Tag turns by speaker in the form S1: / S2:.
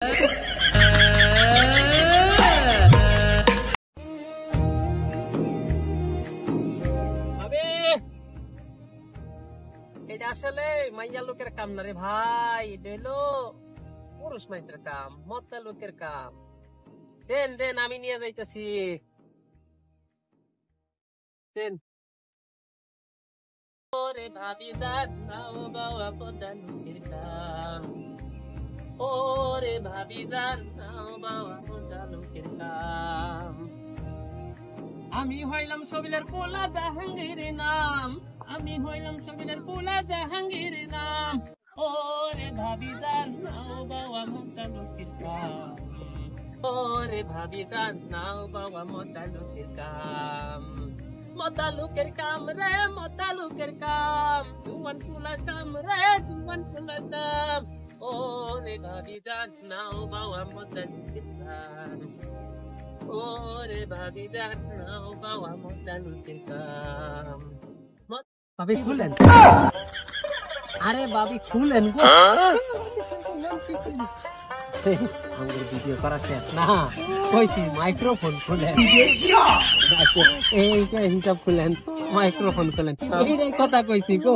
S1: এটা আসলে মাইয়া লোকের কাম না রে ভাই, এটা হলো পুরুষ মাইয়াদের কাম, মদ্দা লোকের কাম। দেন দেন আমি নিয়ে যাইতেছি, দেন। ওরে ভাবি দাদ নাও বাবা মদ্দা লোকের কাম, ওরে ভাবি জান নাও বাবা মদ্দা লোকের কাম। আমি হইলাম সবিলের পোলা জাহাঙ্গীর নাম, আমি হইলাম সবিলের পোলা জাহাঙ্গীর নাম। ওরে ভাবি জান নাও বাবা মদ্দা লোকের কাম, ওরে ভাবি জান নাও বাবা মদ্দা লোকের কাম। মদ্দা লোকের কাম রে মদ্দা লোকের কাম, জুয়ান পোলা কাম রে জুয়ান পোলা কাম। ওরে ভাবি জান নাও বাবা মদ্দা লোকের কাম, ওরে ভাবি জান নাও বাবা মদ্দা লোকের কাম। ভাবি খুলেন, আরে ভাবি খুলেন গো, আমাদের ভিডিও করা শেষ না, কইছি মাইক্রোফোন খুলেন। আচ্ছা এইটা হিসাব খুলেন, মাইক্রোফোন খুলেন, এই কথা কইছি গো।